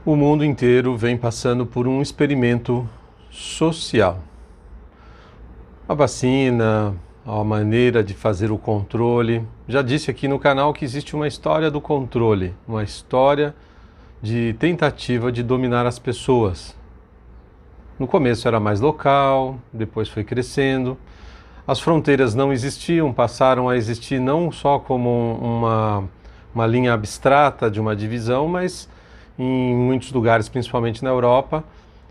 O mundo inteiro vem passando por um experimento social. A vacina, a maneira de fazer o controle. Já disse aqui no canal que existe uma história do controle, uma história de tentativa de dominar as pessoas. No começo era mais local, depois foi crescendo. As fronteiras não existiam, passaram a existir não só como uma linha abstrata de uma divisão, mas em muitos lugares, principalmente na Europa,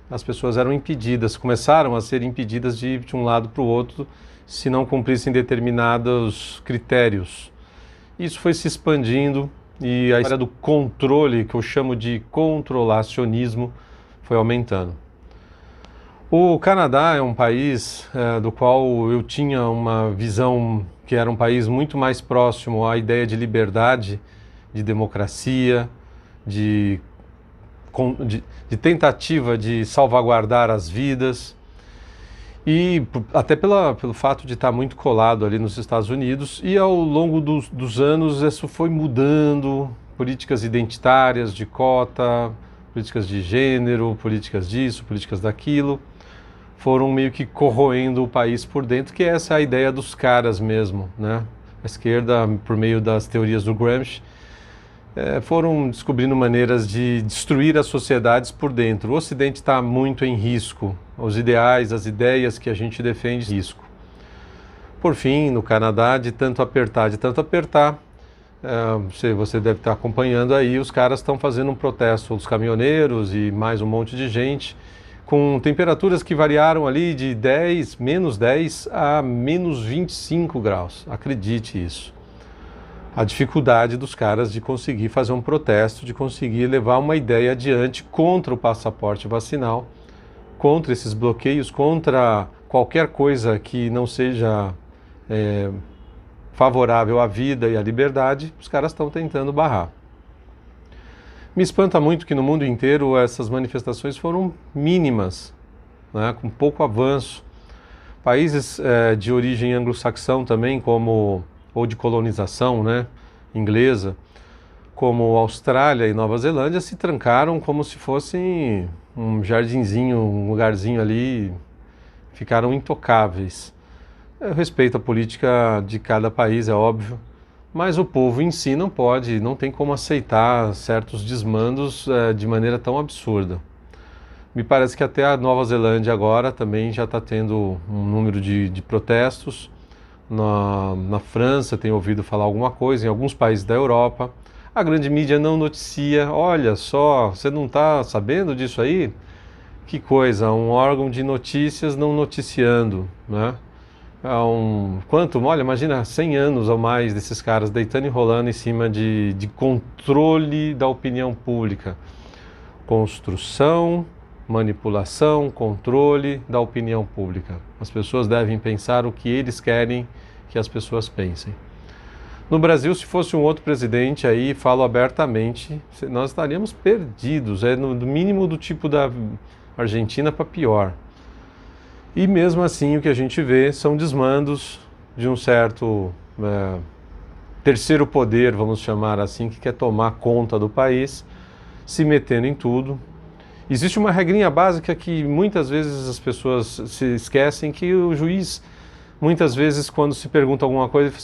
as pessoas eram impedidas, começaram a ser impedidas de ir de um lado para o outro se não cumprissem determinados critérios. Isso foi se expandindo e a história do controle, que eu chamo de controlacionismo, foi aumentando. O Canadá é um país do qual eu tinha uma visão que era um país muito mais próximo à ideia de liberdade, de democracia, de tentativa de salvaguardar as vidas e até pelo fato de estar muito colado ali nos Estados Unidos, e ao longo dos anos isso foi mudando, políticas identitárias de cota, políticas de gênero, políticas disso, políticas daquilo, foram meio que corroendo o país por dentro, que essa é a ideia dos caras mesmo, né? A esquerda, por meio das teorias do Gramsci, foram descobrindo maneiras de destruir as sociedades por dentro. O Ocidente está muito em risco, os ideais, as ideias que a gente defende em risco. Por fim, no Canadá, de tanto apertar, você deve estar acompanhando aí, os caras estão fazendo um protesto, os caminhoneiros e mais um monte de gente, com temperaturas que variaram ali de menos 10 a menos 25 graus, acredite isso. A dificuldade dos caras de conseguir fazer um protesto, de conseguir levar uma ideia adiante contra o passaporte vacinal, contra esses bloqueios, contra qualquer coisa que não seja favorável à vida e à liberdade, os caras estão tentando barrar. Me espanta muito que no mundo inteiro essas manifestações foram mínimas, né, com pouco avanço. Países de origem anglo-saxão também, ou de colonização, né, inglesa, como Austrália e Nova Zelândia, se trancaram como se fossem um jardinzinho, um lugarzinho ali, ficaram intocáveis. Eu respeito a política de cada país, é óbvio, mas o povo em si não tem como aceitar certos desmandos de maneira tão absurda. Me parece que até a Nova Zelândia agora também já está tendo um número de protestos. Na França tem ouvido falar alguma coisa, em alguns países da Europa. A grande mídia não noticia. Olha só, você não está sabendo disso aí? Que coisa, um órgão de notícias não noticiando, né? Olha, imagina 100 anos ou mais desses caras deitando e rolando em cima de controle da opinião pública. Construção, manipulação, controle da opinião pública. As pessoas devem pensar o que eles querem que as pessoas pensem. No Brasil, se fosse um outro presidente, aí falo abertamente, nós estaríamos perdidos, no mínimo do tipo da Argentina para pior. E mesmo assim o que a gente vê são desmandos de um certo terceiro poder, vamos chamar assim, que quer tomar conta do país, se metendo em tudo. Existe uma regrinha básica que muitas vezes as pessoas se esquecem, que o juiz, muitas vezes, quando se pergunta alguma coisa,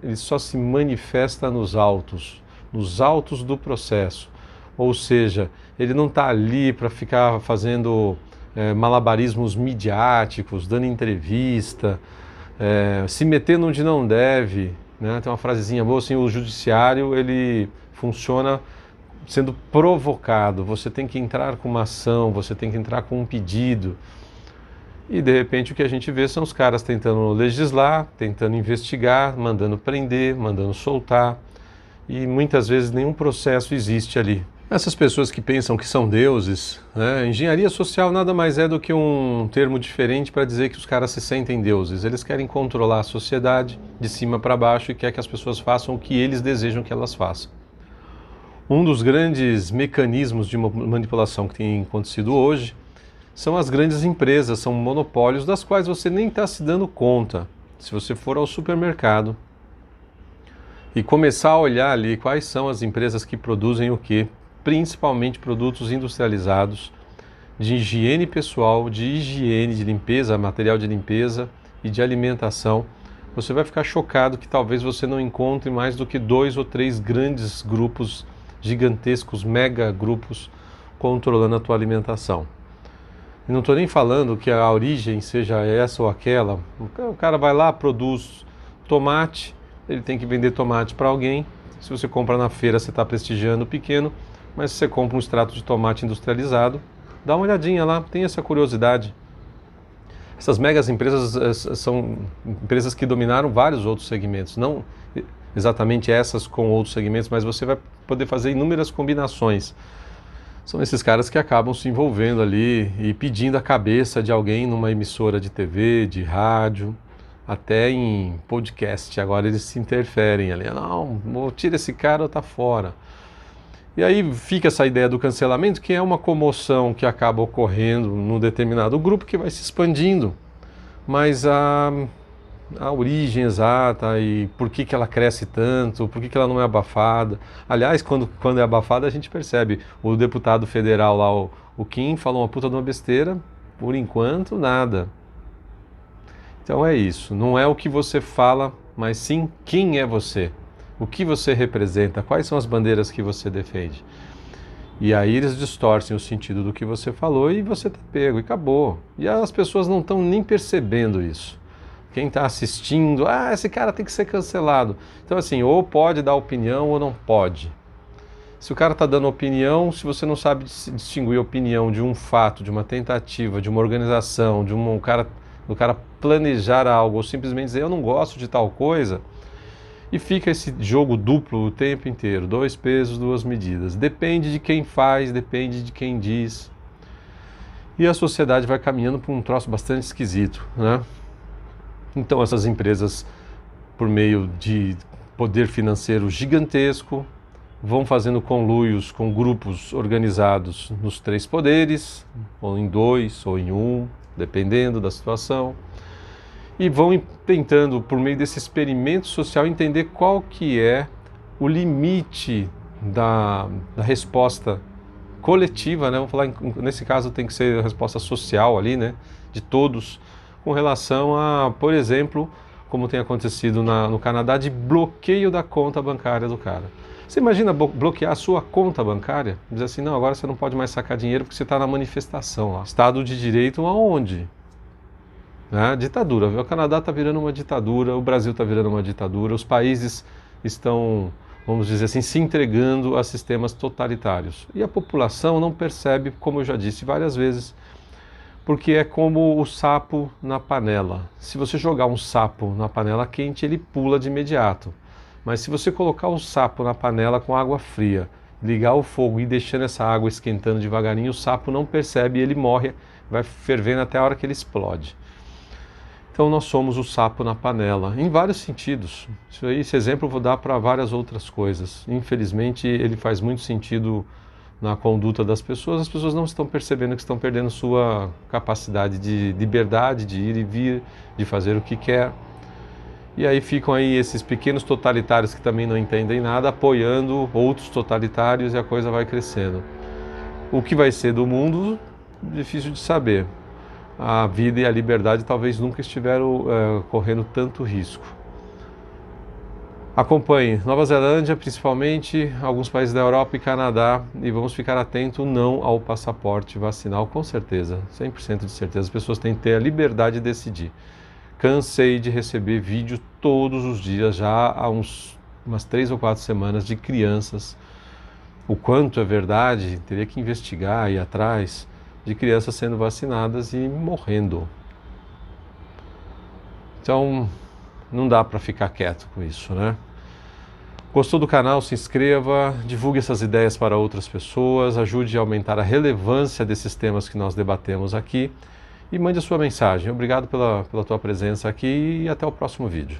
ele só se manifesta nos autos do processo. Ou seja, ele não está ali para ficar fazendo malabarismos midiáticos, dando entrevista, se metendo onde não deve, né? Tem uma frasezinha boa assim, o judiciário ele funciona sendo provocado, você tem que entrar com uma ação, você tem que entrar com um pedido. E de repente o que a gente vê são os caras tentando legislar, tentando investigar, mandando prender, mandando soltar, e muitas vezes nenhum processo existe ali. Essas pessoas que pensam que são deuses, né? Engenharia social nada mais é do que um termo diferente para dizer que os caras se sentem deuses. Eles querem controlar a sociedade de cima para baixo e quer que as pessoas façam o que eles desejam que elas façam. Um dos grandes mecanismos de manipulação que tem acontecido hoje são as grandes empresas, são monopólios das quais você nem está se dando conta. Se você for ao supermercado e começar a olhar ali quais são as empresas que produzem o quê, principalmente produtos industrializados, de higiene pessoal, de higiene, de limpeza, material de limpeza e de alimentação, você vai ficar chocado que talvez você não encontre mais do que 2 ou 3 grandes grupos, gigantescos, mega grupos, controlando a tua alimentação. E não estou nem falando que a origem seja essa ou aquela. O cara vai lá, produz tomate, ele tem que vender tomate para alguém. Se você compra na feira, você está prestigiando o pequeno, mas se você compra um extrato de tomate industrializado, dá uma olhadinha lá, tem essa curiosidade. Essas megas empresas são empresas que dominaram vários outros segmentos, não exatamente essas com outros segmentos, mas você vai poder fazer inúmeras combinações. São esses caras que acabam se envolvendo ali e pedindo a cabeça de alguém numa emissora de TV, de rádio, até em podcast. Agora eles se interferem ali. Não, tira esse cara ou tá fora. E aí fica essa ideia do cancelamento, que é uma comoção que acaba ocorrendo num determinado grupo que vai se expandindo. Mas a origem exata e por que ela cresce tanto, por que ela não é abafada. Aliás, quando é abafada a gente percebe. O deputado federal lá, o Kim, falou uma puta de uma besteira, por enquanto nada. Então é isso, não é o que você fala, mas sim quem é você. O que você representa, quais são as bandeiras que você defende. E aí eles distorcem o sentido do que você falou e você tá pego e acabou. E as pessoas não estão nem percebendo isso. Quem está assistindo, esse cara tem que ser cancelado. Então assim, ou pode dar opinião ou não pode. Se o cara está dando opinião, se você não sabe distinguir a opinião de um fato, de uma tentativa, de uma organização, de do cara planejar algo, ou simplesmente dizer eu não gosto de tal coisa, e fica esse jogo duplo o tempo inteiro, 2 pesos, 2 medidas. Depende de quem faz, depende de quem diz. E a sociedade vai caminhando para um troço bastante esquisito, né? Então essas empresas, por meio de poder financeiro gigantesco, vão fazendo conluios com grupos organizados nos 3 poderes, ou em 2, ou em 1, dependendo da situação. E vão tentando, por meio desse experimento social, entender qual que é o limite da resposta coletiva, né? Vamos falar, nesse caso tem que ser a resposta social ali, né? De todos, com relação a, por exemplo, como tem acontecido no Canadá, de bloqueio da conta bancária do cara. Você imagina bloquear a sua conta bancária? Dizer assim, não, agora você não pode mais sacar dinheiro porque você está na manifestação lá. Estado de Direito aonde? Ditadura. O Canadá está virando uma ditadura, o Brasil está virando uma ditadura, os países estão, vamos dizer assim, se entregando a sistemas totalitários. E a população não percebe, como eu já disse várias vezes, porque é como o sapo na panela. Se você jogar um sapo na panela quente, ele pula de imediato. Mas se você colocar o sapo na panela com água fria, ligar o fogo e ir deixando essa água esquentando devagarinho, o sapo não percebe e ele morre, vai fervendo até a hora que ele explode. Então nós somos o sapo na panela, em vários sentidos. Esse exemplo eu vou dar para várias outras coisas. Infelizmente ele faz muito sentido na conduta das pessoas. As pessoas não estão percebendo que estão perdendo sua capacidade de liberdade, de ir e vir, de fazer o que quer. E aí ficam aí esses pequenos totalitários que também não entendem nada, apoiando outros totalitários e a coisa vai crescendo. O que vai ser do mundo, difícil de saber. A vida e a liberdade talvez nunca estiveram correndo tanto risco. Acompanhe Nova Zelândia, principalmente, alguns países da Europa e Canadá, e vamos ficar atentos não ao passaporte vacinal, com certeza, 100% de certeza. As pessoas têm que ter a liberdade de decidir. Cansei de receber vídeo todos os dias, já há umas 3 ou 4 semanas, de crianças. O quanto é verdade, teria que investigar, ir atrás, de crianças sendo vacinadas e morrendo. Então, não dá para ficar quieto com isso, né? Gostou do canal? Se inscreva, divulgue essas ideias para outras pessoas, ajude a aumentar a relevância desses temas que nós debatemos aqui e mande a sua mensagem. Obrigado pela tua presença aqui e até o próximo vídeo.